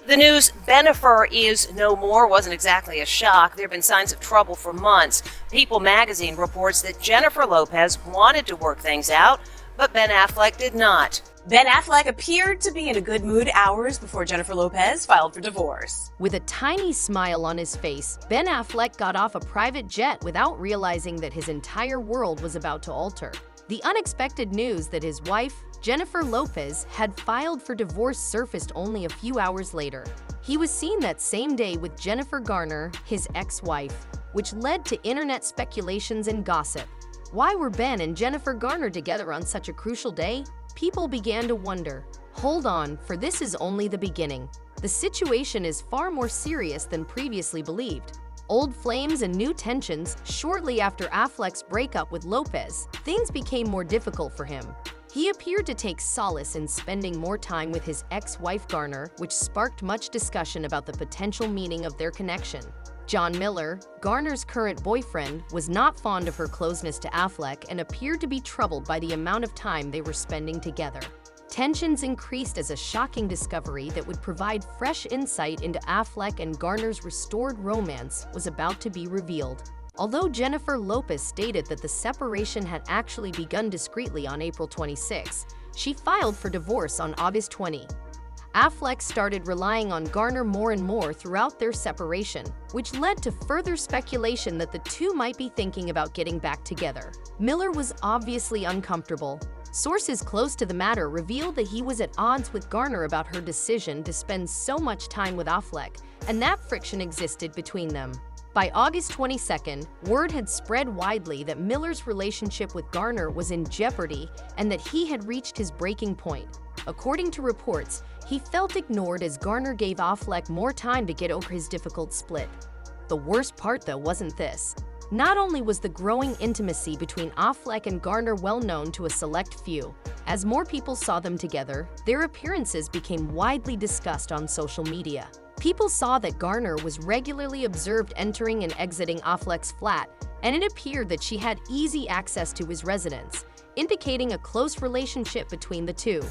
The news Jennifer is no more wasn't exactly a shock. There have been signs of trouble for months. People magazine reports that Jennifer Lopez wanted to work things out, but Ben Affleck did not. Ben Affleck appeared to be in a good mood hours before Jennifer Lopez filed for divorce. With a tiny smile on his face, Ben Affleck got off a private jet without realizing that his entire world was about to alter. The unexpected news that his wife, Jennifer Lopez, had filed for divorce surfaced only a few hours later. He was seen that same day with Jennifer Garner, his ex-wife, which led to internet speculations and gossip. Why were Ben and Jennifer Garner together on such a crucial day? People began to wonder. Hold on, for this is only the beginning. The situation is far more serious than previously believed. Old flames and new tensions. Shortly after Affleck's breakup with Lopez, things became more difficult for him. He appeared to take solace in spending more time with his ex-wife Garner, which sparked much discussion about the potential meaning of their connection. John Miller, Garner's current boyfriend, was not fond of her closeness to Affleck and appeared to be troubled by the amount of time they were spending together. Tensions increased as a shocking discovery that would provide fresh insight into Affleck and Garner's restored romance was about to be revealed. Although Jennifer Lopez stated that the separation had actually begun discreetly on April 26, she filed for divorce on August 20. Affleck started relying on Garner more and more throughout their separation, which led to further speculation that the two might be thinking about getting back together. Miller was obviously uncomfortable. Sources close to the matter revealed that he was at odds with Garner about her decision to spend so much time with Affleck, and that friction existed between them. By August 22nd, word had spread widely that Miller's relationship with Garner was in jeopardy and that he had reached his breaking point. According to reports, he felt ignored as Garner gave Affleck more time to get over his difficult split. The worst part, though, wasn't this. Not only was the growing intimacy between Affleck and Garner well known to a select few, as more people saw them together, their appearances became widely discussed on social media. People saw that Garner was regularly observed entering and exiting Affleck's flat, and it appeared that she had easy access to his residence, indicating a close relationship between the two.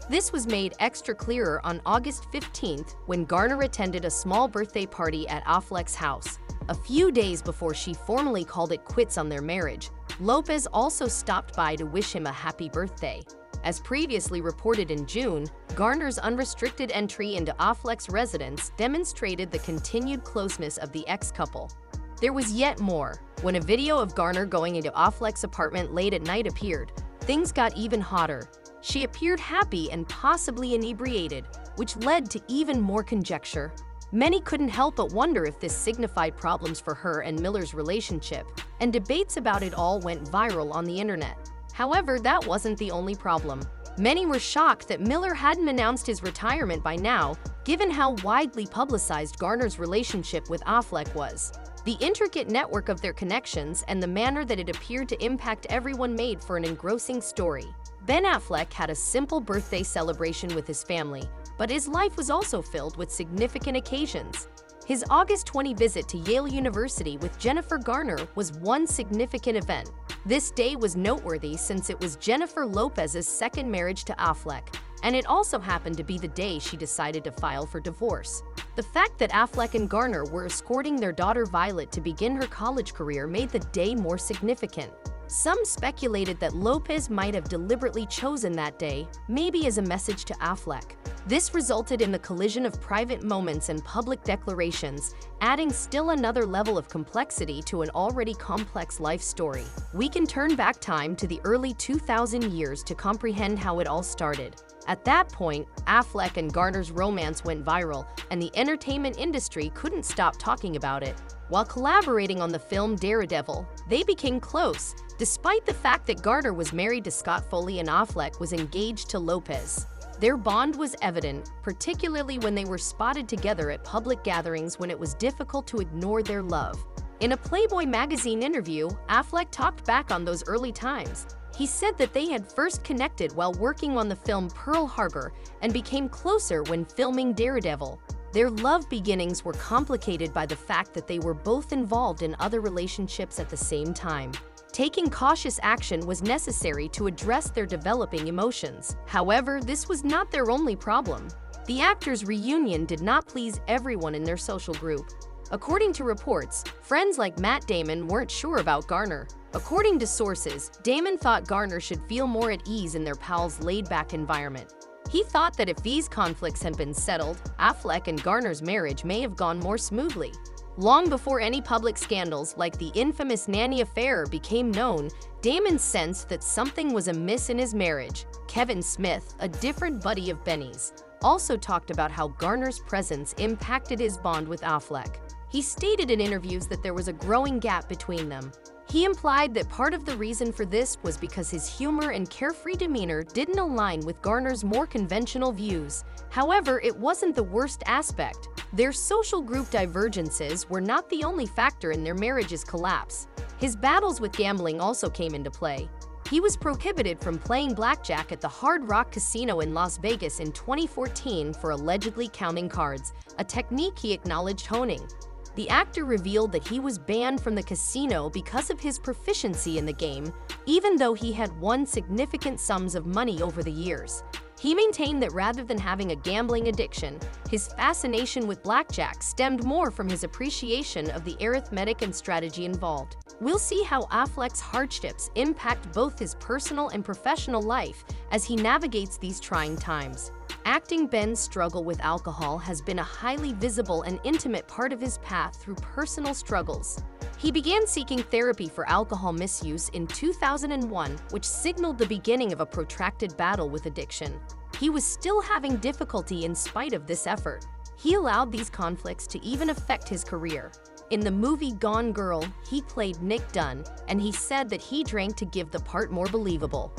This was made extra clearer on August 15th when Garner attended a small birthday party at Affleck's house. A few days before she formally called it quits on their marriage, Lopez also stopped by to wish him a happy birthday. As previously reported in June, Garner's unrestricted entry into Affleck's residence demonstrated the continued closeness of the ex-couple. There was yet more. When a video of Garner going into Affleck's apartment late at night appeared, things got even hotter. She appeared happy and possibly inebriated, which led to even more conjecture. Many couldn't help but wonder if this signified problems for her and Miller's relationship, and debates about it all went viral on the internet. However, that wasn't the only problem. Many were shocked that Miller hadn't announced his retirement by now, given how widely publicized Garner's relationship with Affleck was. The intricate network of their connections and the manner that it appeared to impact everyone made for an engrossing story. Ben Affleck had a simple birthday celebration with his family, but his life was also filled with significant occasions. His August 20 visit to Yale University with Jennifer Garner was one significant event. This day was noteworthy since it was Jennifer Lopez's second marriage to Affleck, and it also happened to be the day she decided to file for divorce. The fact that Affleck and Garner were escorting their daughter Violet to begin her college career made the day more significant. Some speculated that Lopez might have deliberately chosen that day, maybe as a message to Affleck. This resulted in the collision of private moments and public declarations, adding still another level of complexity to an already complex life story. We can turn back time to the early 2000 years to comprehend how it all started. At that point, Affleck and Garner's romance went viral, and the entertainment industry couldn't stop talking about it. While collaborating on the film Daredevil, they became close, despite the fact that Garner was married to Scott Foley and Affleck was engaged to Lopez. Their bond was evident, particularly when they were spotted together at public gatherings when it was difficult to ignore their love. In a Playboy magazine interview, Affleck talked back on those early times. He said that they had first connected while working on the film Pearl Harbor and became closer when filming Daredevil. Their love beginnings were complicated by the fact that they were both involved in other relationships at the same time. Taking cautious action was necessary to address their developing emotions. However, this was not their only problem. The actors' reunion did not please everyone in their social group. According to reports, friends like Matt Damon weren't sure about Garner. According to sources, Damon thought Garner should feel more at ease in their pal's laid-back environment. He thought that if these conflicts had been settled, Affleck and Garner's marriage may have gone more smoothly. Long before any public scandals like the infamous nanny affair became known, Damon sensed that something was amiss in his marriage. Kevin Smith, a different buddy of Benny's, also talked about how Garner's presence impacted his bond with Affleck. He stated in interviews that there was a growing gap between them. He implied that part of the reason for this was because his humor and carefree demeanor didn't align with Garner's more conventional views. However, it wasn't the worst aspect. Their social group divergences were not the only factor in their marriage's collapse. His battles with gambling also came into play. He was prohibited from playing blackjack at the Hard Rock Casino in Las Vegas in 2014 for allegedly counting cards, a technique he acknowledged honing. The actor revealed that he was banned from the casino because of his proficiency in the game, even though he had won significant sums of money over the years. He maintained that rather than having a gambling addiction, his fascination with blackjack stemmed more from his appreciation of the arithmetic and strategy involved. We'll see how Affleck's hardships impact both his personal and professional life as he navigates these trying times. Acting Ben's struggle with alcohol has been a highly visible and intimate part of his path through personal struggles. He began seeking therapy for alcohol misuse in 2001, which signaled the beginning of a protracted battle with addiction. He was still having difficulty in spite of this effort. He allowed these conflicts to even affect his career. In the movie Gone Girl, he played Nick Dunn, and he said that he drank to give the part more believable.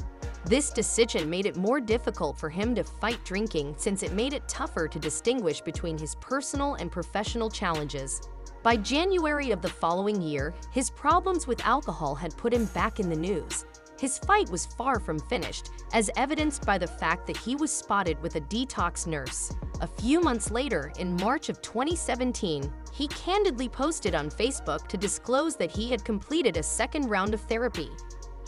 This decision made it more difficult for him to fight drinking since it made it tougher to distinguish between his personal and professional challenges. By January of the following year, his problems with alcohol had put him back in the news. His fight was far from finished, as evidenced by the fact that he was spotted with a detox nurse. A few months later, in March of 2017, he candidly posted on Facebook to disclose that he had completed a second round of therapy.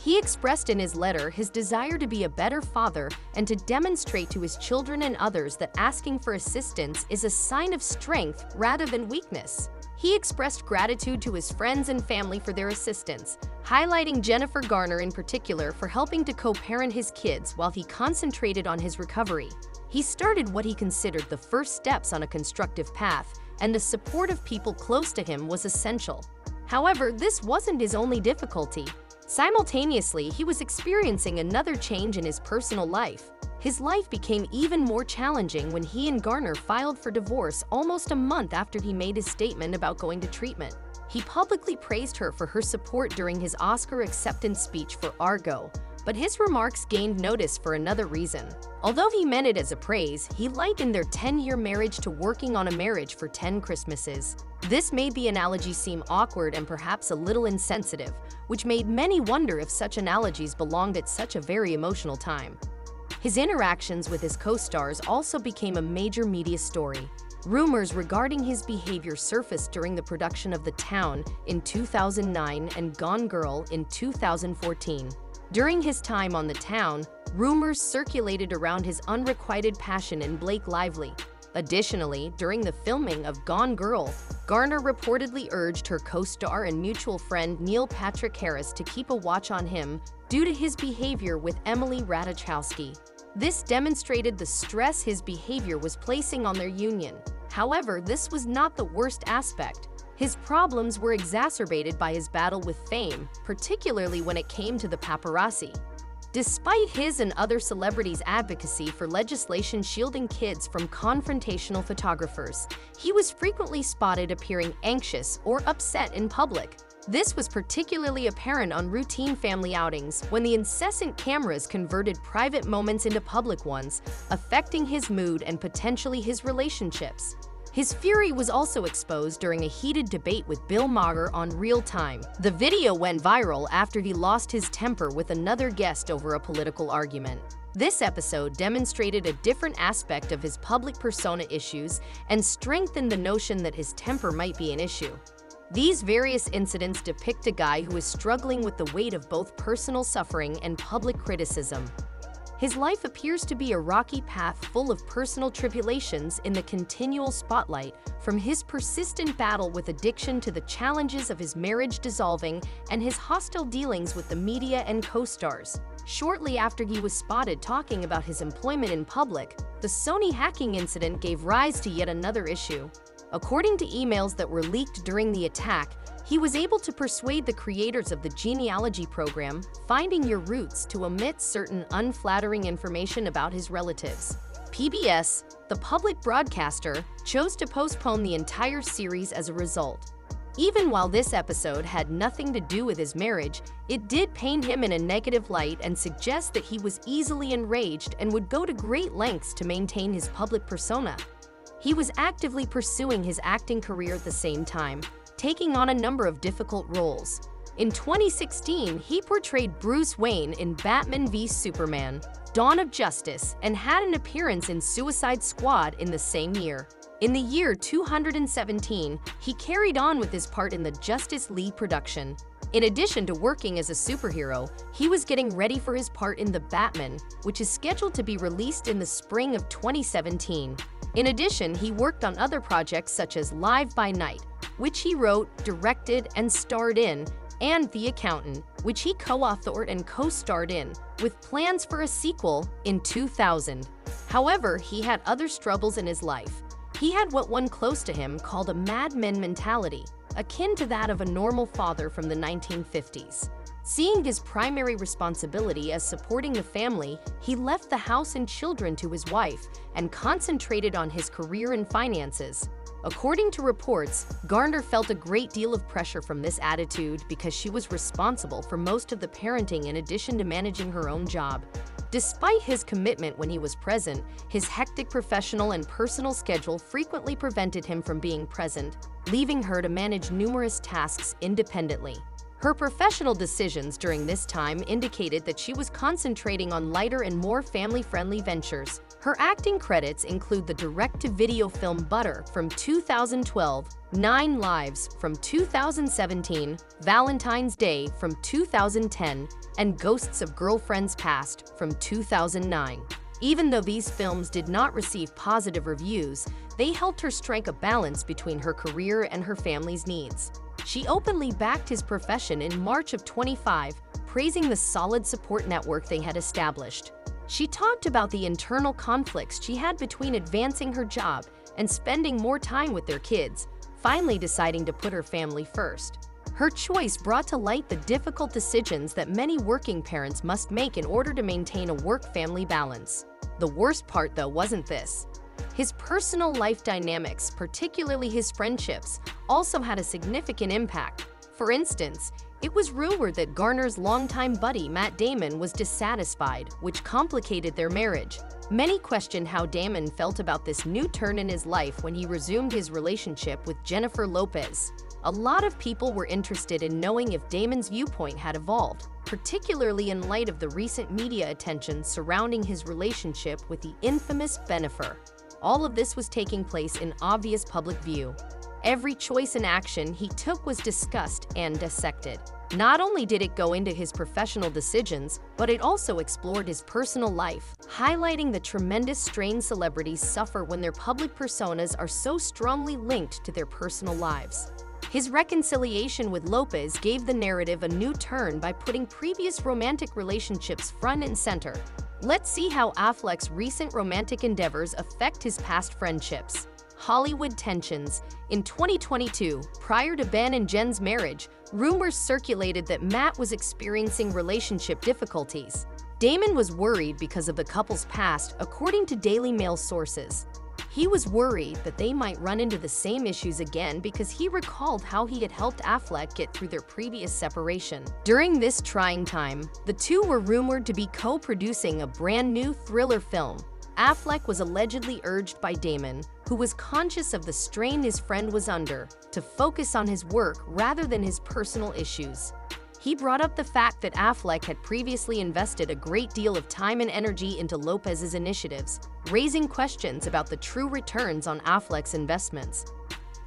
He expressed in his letter his desire to be a better father and to demonstrate to his children and others that asking for assistance is a sign of strength rather than weakness. He expressed gratitude to his friends and family for their assistance, highlighting Jennifer Garner in particular for helping to co-parent his kids while he concentrated on his recovery. He started what he considered the first steps on a constructive path, and the support of people close to him was essential. However, this wasn't his only difficulty. Simultaneously, he was experiencing another change in his personal life. His life became even more challenging when he and Garner filed for divorce almost a month after he made his statement about going to treatment. He publicly praised her for her support during his Oscar acceptance speech for Argo, but his remarks gained notice for another reason. Although he meant it as a praise, he likened their 10-year marriage to working on a marriage for 10 Christmases. This made the analogy seem awkward and perhaps a little insensitive, which made many wonder if such analogies belonged at such a very emotional time. His interactions with his co-stars also became a major media story. Rumors regarding his behavior surfaced during the production of The Town in 2009 and Gone Girl in 2014. During his time on The Town, rumors circulated around his unrequited passion in Blake Lively. Additionally, during the filming of Gone Girl, Garner reportedly urged her co-star and mutual friend Neil Patrick Harris to keep a watch on him due to his behavior with Emily Ratajkowski. This demonstrated the stress his behavior was placing on their union. However, this was not the worst aspect. His problems were exacerbated by his battle with fame, particularly when it came to the paparazzi. Despite his and other celebrities' advocacy for legislation shielding kids from confrontational photographers, he was frequently spotted appearing anxious or upset in public. This was particularly apparent on routine family outings when the incessant cameras converted private moments into public ones, affecting his mood and potentially his relationships. His fury was also exposed during a heated debate with Bill Maher on Real Time. The video went viral after he lost his temper with another guest over a political argument. This episode demonstrated a different aspect of his public persona issues and strengthened the notion that his temper might be an issue. These various incidents depict a guy who is struggling with the weight of both personal suffering and public criticism. His life appears to be a rocky path full of personal tribulations in the continual spotlight, from his persistent battle with addiction to the challenges of his marriage dissolving and his hostile dealings with the media and co-stars. Shortly after he was spotted talking about his employment in public, the Sony hacking incident gave rise to yet another issue. According to emails that were leaked during the attack, he was able to persuade the creators of the genealogy program, Finding Your Roots, to omit certain unflattering information about his relatives. PBS, the public broadcaster, chose to postpone the entire series as a result. Even while this episode had nothing to do with his marriage, it did paint him in a negative light and suggest that he was easily enraged and would go to great lengths to maintain his public persona. He was actively pursuing his acting career at the same time, taking on a number of difficult roles. In 2016, he portrayed Bruce Wayne in Batman v Superman, Dawn of Justice, and had an appearance in Suicide Squad in the same year. In the year 2017, he carried on with his part in the Justice League production. In addition to working as a superhero, he was getting ready for his part in The Batman, which is scheduled to be released in the spring of 2017. In addition, he worked on other projects such as Live by Night, which he wrote, directed, and starred in, and The Accountant, which he co-authored and co-starred in, with plans for a sequel in 2000. However, he had other struggles in his life. He had what one close to him called a madman mentality, akin to that of a normal father from the 1950s. Seeing his primary responsibility as supporting the family, he left the house and children to his wife and concentrated on his career and finances. According to reports, Garner felt a great deal of pressure from this attitude because she was responsible for most of the parenting in addition to managing her own job. Despite his commitment when he was present, his hectic professional and personal schedule frequently prevented him from being present, leaving her to manage numerous tasks independently. Her professional decisions during this time indicated that she was concentrating on lighter and more family-friendly ventures. Her acting credits include the direct-to-video film Butter from 2012, 9 Lives from 2017, Valentine's Day from 2010, and Ghosts of Girlfriends Past from 2009. Even though these films did not receive positive reviews, they helped her strike a balance between her career and her family's needs. She openly backed his profession in March of 25, praising the solid support network they had established. She talked about the internal conflicts she had between advancing her job and spending more time with their kids, finally deciding to put her family first. Her choice brought to light the difficult decisions that many working parents must make in order to maintain a work-family balance. The worst part, though, wasn't this. His personal life dynamics, particularly his friendships, also had a significant impact. For instance, it was rumored that Garner's longtime buddy Matt Damon was dissatisfied, which complicated their marriage. Many questioned how Damon felt about this new turn in his life when he resumed his relationship with Jennifer Lopez. A lot of people were interested in knowing if Damon's viewpoint had evolved, particularly in light of the recent media attention surrounding his relationship with the infamous Jennifer. All of this was taking place in obvious public view. Every choice and action he took was discussed and dissected. Not only did it go into his professional decisions, but it also explored his personal life, highlighting the tremendous strain celebrities suffer when their public personas are so strongly linked to their personal lives. His reconciliation with Lopez gave the narrative a new turn by putting previous romantic relationships front and center. Let's see how Affleck's recent romantic endeavors affect his past friendships. Hollywood tensions. In 2022, prior to Ben and Jen's marriage, rumors circulated that Matt was experiencing relationship difficulties. Damon was worried because of the couple's past, according to Daily Mail sources. He was worried that they might run into the same issues again because he recalled how he had helped Affleck get through their previous separation. During this trying time, the two were rumored to be co-producing a brand new thriller film. Affleck was allegedly urged by Damon, who was conscious of the strain his friend was under, to focus on his work rather than his personal issues. He brought up the fact that Affleck had previously invested a great deal of time and energy into Lopez's initiatives, raising questions about the true returns on Affleck's investments.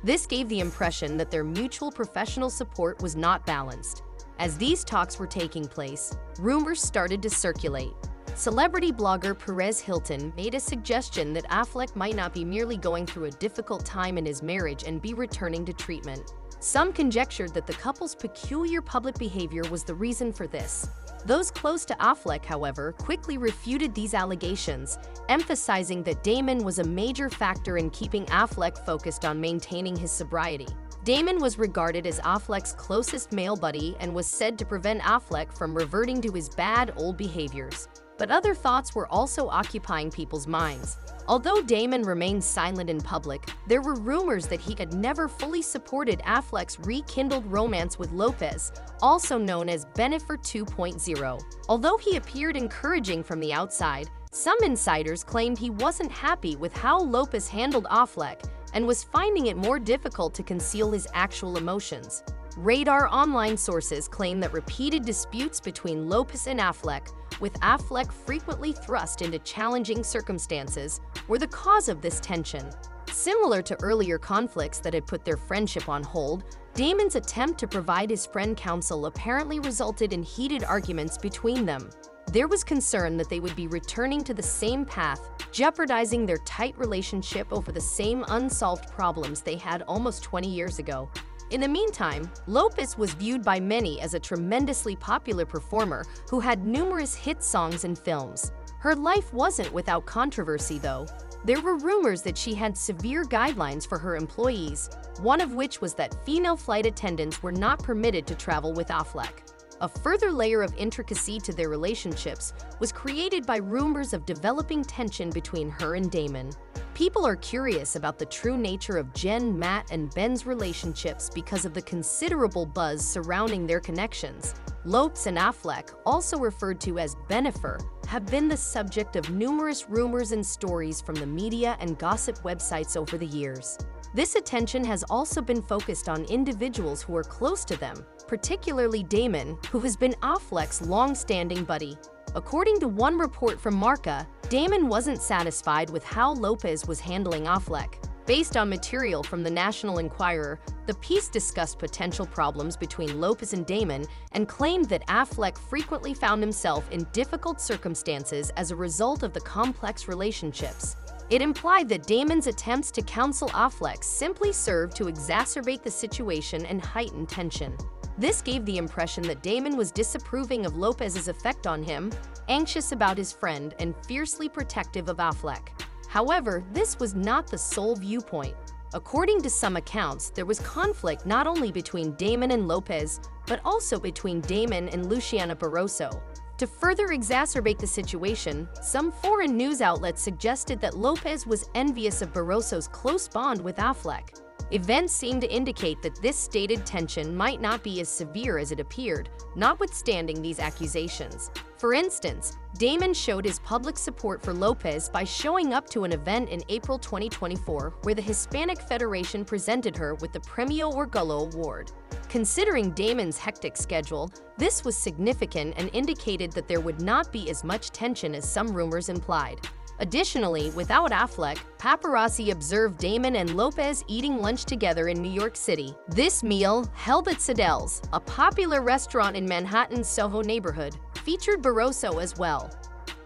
This gave the impression that their mutual professional support was not balanced. As these talks were taking place, rumors started to circulate. Celebrity blogger Perez Hilton made a suggestion that Affleck might not be merely going through a difficult time in his marriage and be returning to treatment. Some conjectured that the couple's peculiar public behavior was the reason for this. Those close to Affleck, however, quickly refuted these allegations, emphasizing that Damon was a major factor in keeping Affleck focused on maintaining his sobriety. Damon was regarded as Affleck's closest male buddy and was said to prevent Affleck from reverting to his bad old behaviors. But other thoughts were also occupying people's minds. Although Damon remained silent in public, there were rumors that he had never fully supported Affleck's rekindled romance with Lopez, also known as Jennifer 2.0. Although he appeared encouraging from the outside, some insiders claimed he wasn't happy with how Lopez handled Affleck and was finding it more difficult to conceal his actual emotions. Radar Online sources claim that repeated disputes between Lopez and Affleck, with Affleck frequently thrust into challenging circumstances, were the cause of this tension. Similar to earlier conflicts that had put their friendship on hold, Damon's attempt to provide his friend counsel apparently resulted in heated arguments between them. There was concern that they would be returning to the same path, jeopardizing their tight relationship over the same unsolved problems they had almost 20 years ago. In the meantime, Lopez was viewed by many as a tremendously popular performer who had numerous hit songs and films. Her life wasn't without controversy, though. There were rumors that she had severe guidelines for her employees, one of which was that female flight attendants were not permitted to travel with Affleck. A further layer of intricacy to their relationships was created by rumors of developing tension between her and Damon. People are curious about the true nature of Jen, Matt, and Ben's relationships because of the considerable buzz surrounding their connections. Lopez and Affleck, also referred to as Jennifer, have been the subject of numerous rumors and stories from the media and gossip websites over the years. This attention has also been focused on individuals who are close to them, particularly Damon, who has been Affleck's long-standing buddy. According to one report from Marca, Damon wasn't satisfied with how Lopez was handling Affleck. Based on material from the National Enquirer, the piece discussed potential problems between Lopez and Damon and claimed that Affleck frequently found himself in difficult circumstances as a result of the complex relationships. It implied that Damon's attempts to counsel Affleck simply served to exacerbate the situation and heighten tension. This gave the impression that Damon was disapproving of Lopez's effect on him, anxious about his friend, and fiercely protective of Affleck. However, this was not the sole viewpoint. According to some accounts, there was conflict not only between Damon and Lopez, but also between Damon and Luciana Barroso. To further exacerbate the situation, some foreign news outlets suggested that Lopez was envious of Barroso's close bond with Affleck. Events seem to indicate that this stated tension might not be as severe as it appeared, notwithstanding these accusations. For instance, Damon showed his public support for Lopez by showing up to an event in April 2024 where the Hispanic Federation presented her with the Premio Orgullo Award. Considering Damon's hectic schedule, this was significant and indicated that there would not be as much tension as some rumors implied. Additionally, without Affleck, paparazzi observed Damon and Lopez eating lunch together in New York City. This meal, held at Sadel's, a popular restaurant in Manhattan's Soho neighborhood, featured Barroso as well.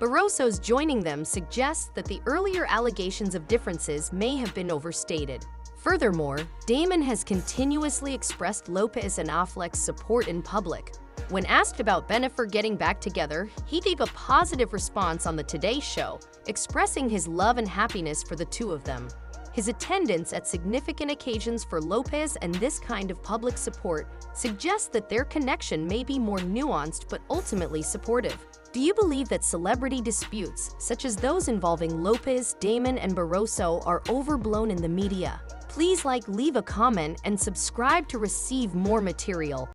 Barroso's joining them suggests that the earlier allegations of differences may have been overstated. Furthermore, Damon has continuously expressed Lopez and Affleck's support in public. When asked about Jennifer getting back together, he gave a positive response on the Today Show, expressing his love and happiness for the two of them. His attendance at significant occasions for Lopez and this kind of public support suggests that their connection may be more nuanced but ultimately supportive. Do you believe that celebrity disputes, such as those involving Lopez, Damon, and Barroso, are overblown in the media? Please leave a comment, and subscribe to receive more material.